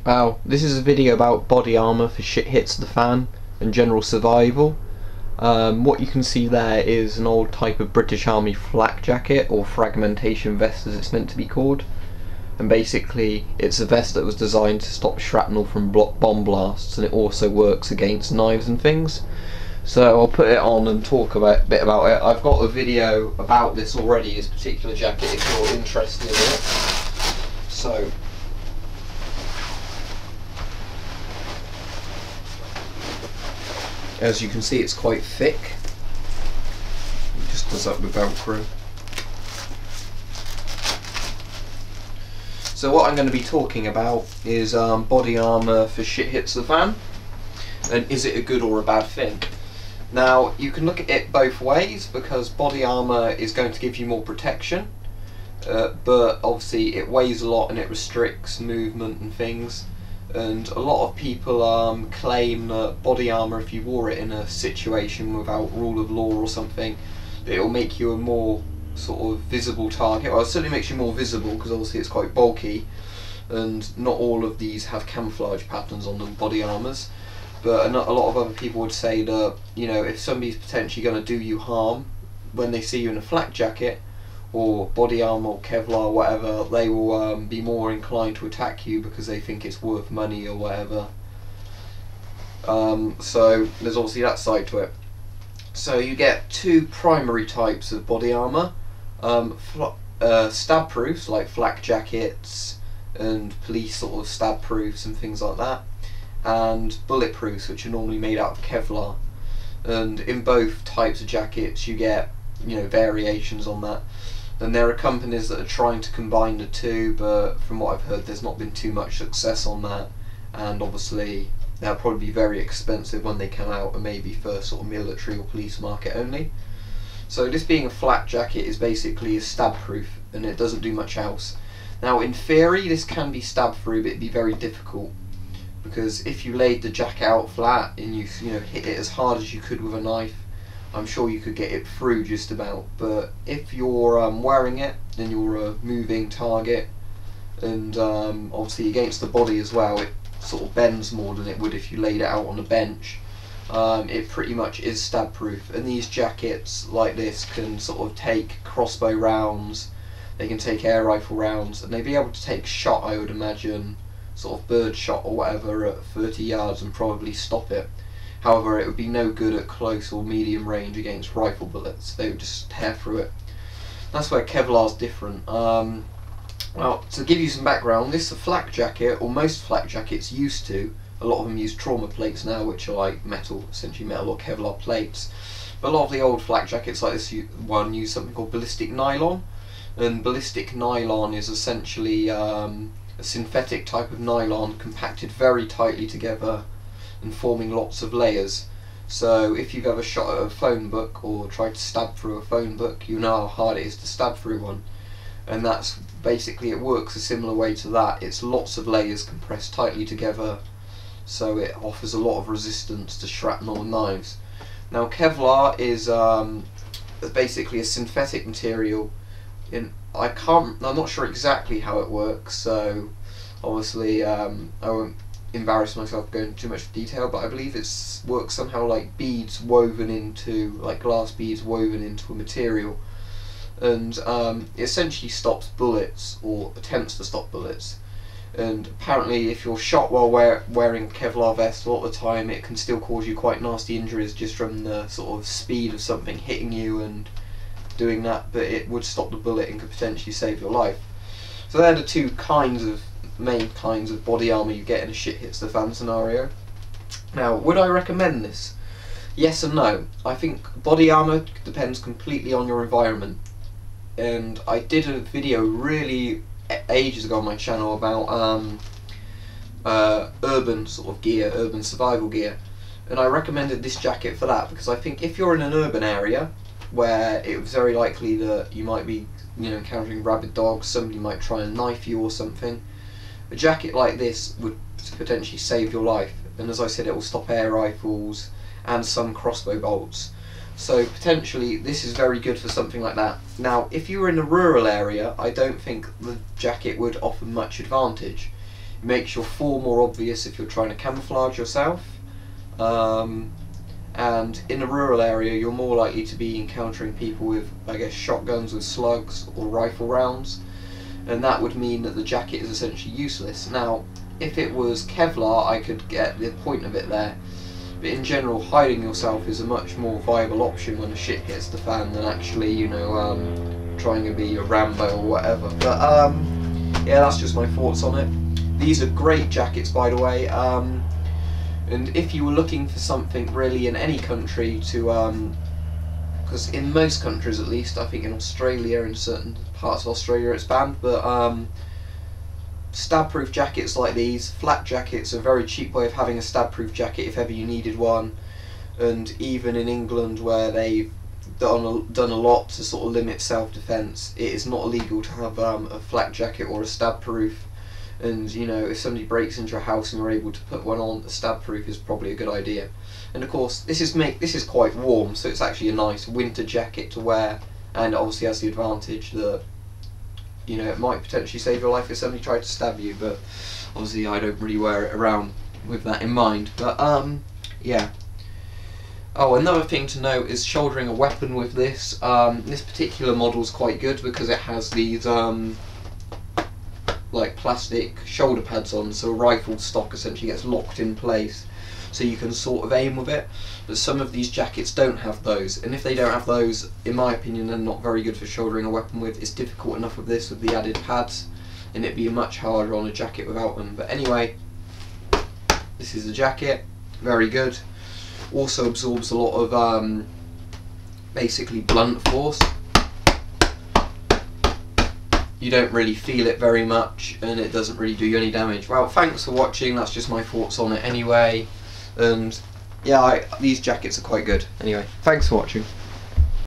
Wow, this is a video about body armour for shit hits the fan and general survival. What you can see there is an old type of British Army flak jacket, or fragmentation vest as it's meant to be called. And basically it's a vest that was designed to stop shrapnel from bomb blasts, and it also works against knives and things. So I'll put it on and talk a bit about it. I've got a video about this already, this particular jacket, if you're interested in it. So as you can see, it's quite thick. It just does that with Velcro. So what I'm going to be talking about is body armour for shit hits the fan, and is it a good or a bad thing? Now you can look at it both ways, because body armour is going to give you more protection, but obviously it weighs a lot and it restricts movement and things. And a lot of people claim that body armour, if you wore it in a situation without rule of law or something, it will make you a more sort of visible target. Well, it certainly makes you more visible, because obviously it's quite bulky, and not all of these have camouflage patterns on them, body armours. But a lot of other people would say that, you know, if somebody's potentially going to do you harm when they see you in a flak jacket or body armour or Kevlar or whatever, they will be more inclined to attack you because they think it's worth money or whatever. So there's obviously that side to it. So you get two primary types of body armour. Stab proofs like flak jackets and police sort of stab proofs and things like that, and bullet proofs, which are normally made out of Kevlar. And in both types of jackets you get, you know, variations on that. And there are companies that are trying to combine the two, but from what I've heard there's not been too much success on that, and obviously they'll probably be very expensive when they come out, and maybe for sort of military or police market only. So this being a flak jacket is basically a stab proof, and it doesn't do much else. Now in theory this can be stabbed through, but it'd be very difficult, because if you laid the jacket out flat and you know, hit it as hard as you could with a knife, I'm sure you could get it through just about. But if you're wearing it, then you're a moving target, and obviously against the body as well, it sort of bends more than it would if you laid it out on a bench. It pretty much is stab proof, and these jackets like this can sort of take crossbow rounds, they can take air rifle rounds, and they'd be able to take shot, I would imagine, sort of bird shot or whatever, at 30 yards and probably stop it. However, it would be no good at close or medium range against rifle bullets. They would just tear through it. That's where Kevlar's different. Well, to give you some background, this is a flak jacket, or most flak jackets used to. A lot of them use trauma plates now, which are like metal, essentially metal or Kevlar plates. But a lot of the old flak jackets like this one use something called ballistic nylon. And ballistic nylon is essentially a synthetic type of nylon compacted very tightly together and forming lots of layers. So if you've ever shot at a phone book or tried to stab through a phone book, you know how hard it is to stab through one. And that's basically, it works a similar way to that. It's lots of layers compressed tightly together, so it offers a lot of resistance to shrapnel and knives. Now Kevlar is basically a synthetic material. I'm not sure exactly how it works, so obviously I won't embarrass myself going into too much detail, but I believe it works somehow like beads woven into, like glass beads woven into a material, and it essentially stops bullets, or attempts to stop bullets. And apparently if you're shot while wearing a Kevlar vest, a lot of the time it can still cause you quite nasty injuries just from the sort of speed of something hitting you and doing that, but it would stop the bullet and could potentially save your life. So they're the two main kinds of body armour you get in a shit hits the fan scenario. Now, would I recommend this? Yes and no. I think body armour depends completely on your environment, and I did a video really ages ago on my channel about urban sort of gear, urban survival gear, and I recommended this jacket for that, because I think if you're in an urban area where it was very likely that you might be, you know, encountering rabid dogs, somebody might try and knife you or something, a jacket like this would potentially save your life. And as I said, it will stop air rifles and some crossbow bolts. So potentially this is very good for something like that. Now if you were in a rural area, I don't think the jacket would offer much advantage. makes your fall more obvious if you're trying to camouflage yourself, and in a rural area you're more likely to be encountering people with, I guess, shotguns with slugs or rifle rounds, and that would mean that the jacket is essentially useless. Now, if it was Kevlar, I could get the point of it there, but in general, hiding yourself is a much more viable option when the shit hits the fan than actually, you know, trying to be a Rambo or whatever. But yeah, that's just my thoughts on it. These are great jackets, by the way, and if you were looking for something really in any country to, because in most countries at least, I think in Australia, in certain parts of Australia it's banned, but stab-proof jackets like these, flak jackets, are a very cheap way of having a stab-proof jacket if ever you needed one. And even in England, where they've done a lot to sort of limit self-defence, it is not illegal to have a flak jacket or a stab-proof. And you know, if somebody breaks into your house and you're able to put one on, a stab-proof is probably a good idea. And of course, this is quite warm, so it's actually a nice winter jacket to wear, and obviously has the advantage that, you know, it might potentially save your life if somebody tried to stab you, but obviously I don't really wear it around with that in mind. But yeah. Oh, another thing to note is shouldering a weapon with this. This particular model is quite good because it has these like plastic shoulder pads on, so a rifle stock essentially gets locked in place, so you can sort of aim with it. But some of these jackets don't have those, and if they don't have those, in my opinion, they're not very good for shouldering a weapon with. It's difficult enough with this with the added pads, and it'd be much harder on a jacket without them. But anyway, this is a jacket, very good. Also absorbs a lot of basically blunt force. You don't really feel it very much, and it doesn't really do you any damage. Well, thanks for watching. That's just my thoughts on it anyway, and yeah, these jackets are quite good. Anyway, thanks for watching.